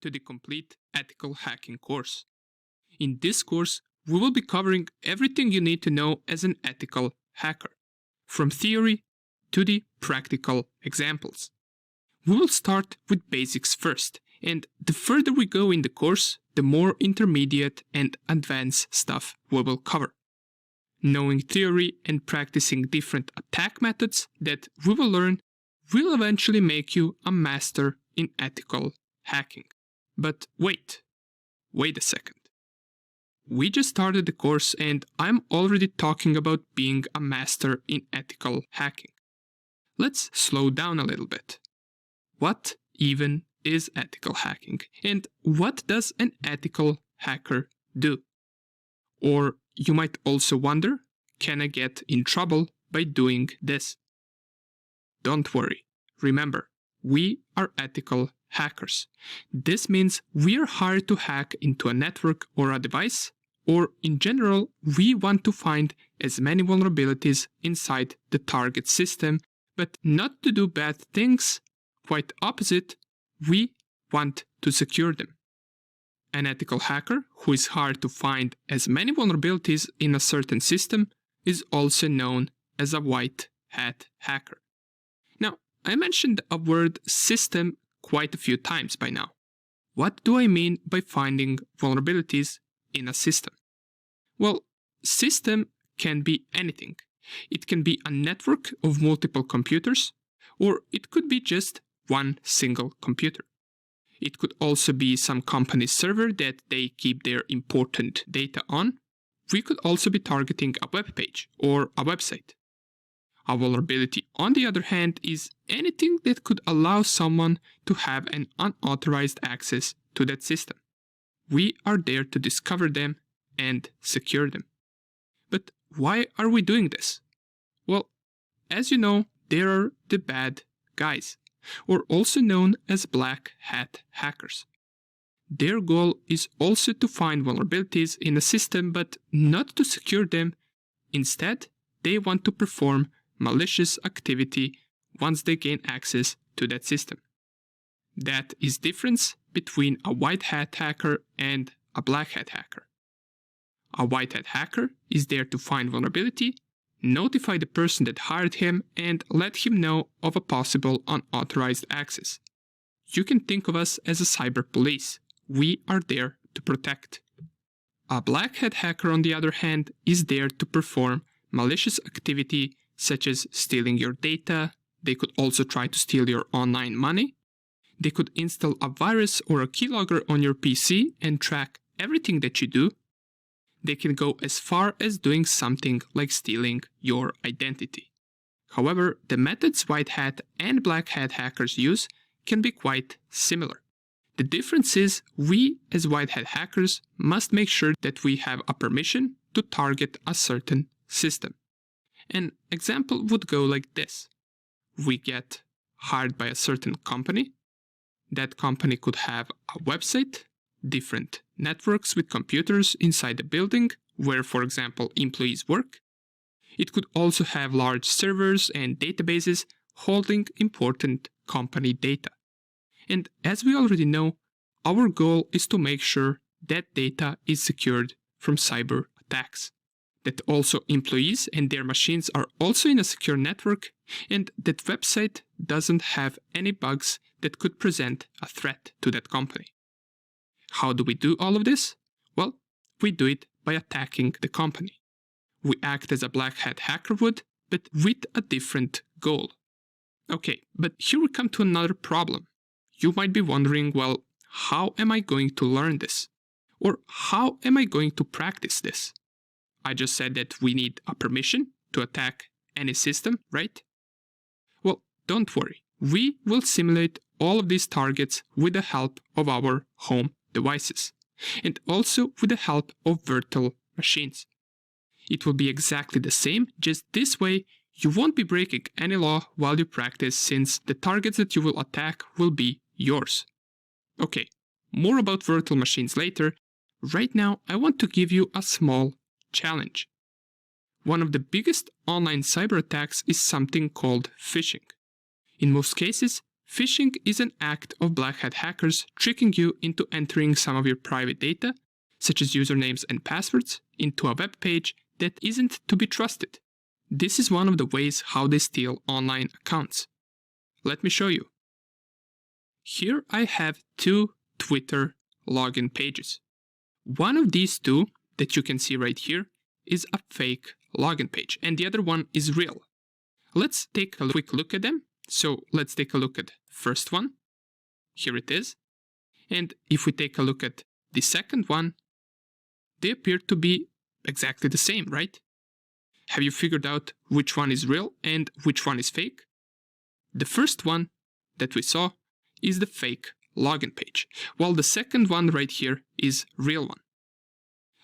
to the complete ethical hacking course. In this course, we will be covering everything you need to know as an ethical hacker, from theory to the practical examples. We will start with basics first, and the further we go in the course, the more intermediate and advanced stuff we will cover. Knowing theory and practicing different attack methods that we will learn will eventually make you a master in ethical hacking. But wait a second. We just started the course and I'm already talking about being a master in ethical hacking. Let's slow down a little bit. What even is ethical hacking? And what does an ethical hacker do? Or you might also wonder, can I get in trouble by doing this? Don't worry. Remember, we are ethical hackers. This means we are hired to hack into a network or a device, or in general, we want to find as many vulnerabilities inside the target system, but not to do bad things. Quite opposite, we want to secure them. An ethical hacker who is hired to find as many vulnerabilities in a certain system is also known as a white hat hacker. Now, I mentioned a word system quite a few times by now. What do I mean by finding vulnerabilities in a system? Well, system can be anything. It can be a network of multiple computers, or it could be just one single computer. It could also be some company's server that they keep their important data on. We could also be targeting a web page or a website. A vulnerability, on the other hand, is anything that could allow someone to have an unauthorized access to that system. We are there to discover them and secure them. But why are we doing this? Well, as you know, there are the bad guys, or also known as black hat hackers. Their goal is also to find vulnerabilities in a system, but not to secure them. Instead, they want to perform malicious activity once they gain access to that system. That is the difference between a white hat hacker and a black hat hacker. A white hat hacker is there to find vulnerability, notify the person that hired him, and let him know of a possible unauthorized access. You can think of us as a cyber police. We are there to protect. A black hat hacker, on the other hand, is there to perform malicious activity such as stealing your data. They could also try to steal your online money. They could install a virus or a keylogger on your PC and track everything that you do. They can go as far as doing something like stealing your identity. However, the methods white hat and black hat hackers use can be quite similar. The difference is we as white hat hackers must make sure that we have a permission to target a certain system. An example would go like this. We get hired by a certain company. That company could have a website, different networks with computers inside the building where, for example, employees work. It could also have large servers and databases holding important company data. And as we already know, our goal is to make sure that data is secured from cyber attacks, that also employees and their machines are also in a secure network, and that website doesn't have any bugs that could present a threat to that company. How do we do all of this? Well, we do it by attacking the company. We act as a black hat hacker would, but with a different goal. Okay, but here we come to another problem. You might be wondering, well, how am I going to learn this? Or how am I going to practice this? I just said that we need a permission to attack any system, right? Well, don't worry. We will simulate all of these targets with the help of our home devices, and also with the help of virtual machines. It will be exactly the same, just this way you won't be breaking any law while you practice, since the targets that you will attack will be yours. Okay, more about virtual machines later. Right now I want to give you a small challenge. One of the biggest online cyber attacks is something called phishing. In most cases, Phishing is an act of black hat hackers tricking you into entering some of your private data, such as usernames and passwords, into a web page that isn't to be trusted. This is one of the ways how they steal online accounts. Let me show you. Here I have two Twitter login pages. One of these two that you can see right here is a fake login page, and the other one is real. Let's take a quick look at them. So let's take a look at the first one. Here it is. And if we take a look at the second one, they appear to be exactly the same, right? Have you figured out which one is real and which one is fake? The first one that we saw is the fake login page, while the second one right here is real one.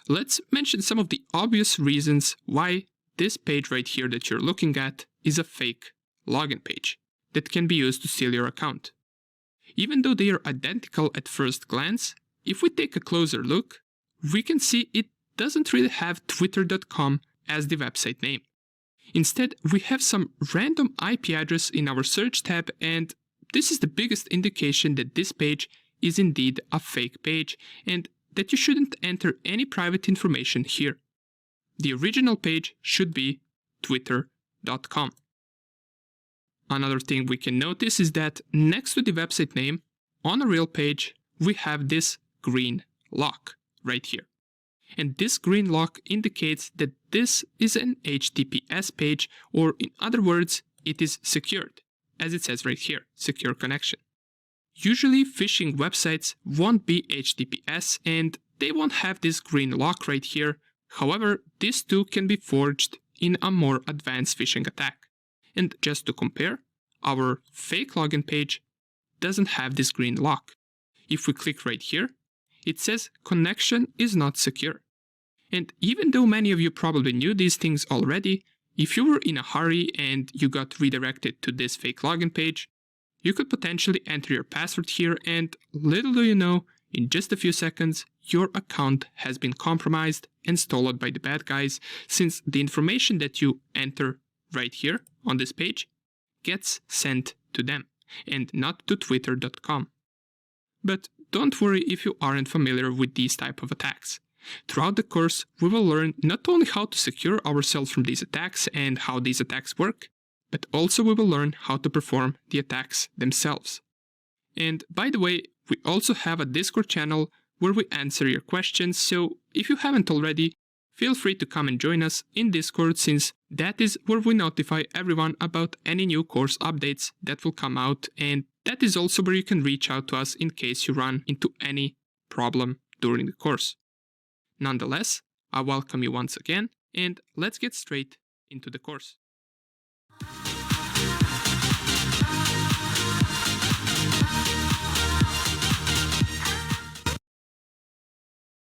Let's mention some of the obvious reasons why this page right here that you're looking at is a fake login page that can be used to steal your account. Even though they are identical at first glance, if we take a closer look, we can see it doesn't really have twitter.com as the website name. Instead, we have some random IP address in our search tab, and this is the biggest indication that this page is indeed a fake page and that you shouldn't enter any private information here. The original page should be twitter.com. Another thing we can notice is that next to the website name, on a real page, we have this green lock right here. And this green lock indicates that this is an HTTPS page, or in other words, it is secured, as it says right here, secure connection. Usually phishing websites won't be HTTPS and they won't have this green lock right here. However, this too can be forged in a more advanced phishing attack. And just to compare, our fake login page doesn't have this green lock. If we click right here, it says connection is not secure. And even though many of you probably knew these things already, if you were in a hurry and you got redirected to this fake login page, you could potentially enter your password here, and little do you know, in just a few seconds, your account has been compromised and stolen by the bad guys, since the information that you enter right here on this page gets sent to them and not to twitter.com. But don't worry if you aren't familiar with these type of attacks. Throughout the course, we will learn not only how to secure ourselves from these attacks and how these attacks work, but also we will learn how to perform the attacks themselves. And by the way, we also have a Discord channel where we answer your questions, so if you haven't already, feel free to come and join us in Discord, since that is where we notify everyone about any new course updates that will come out, and that is also where you can reach out to us in case you run into any problem during the course. Nonetheless, I welcome you once again, and let's get straight into the course.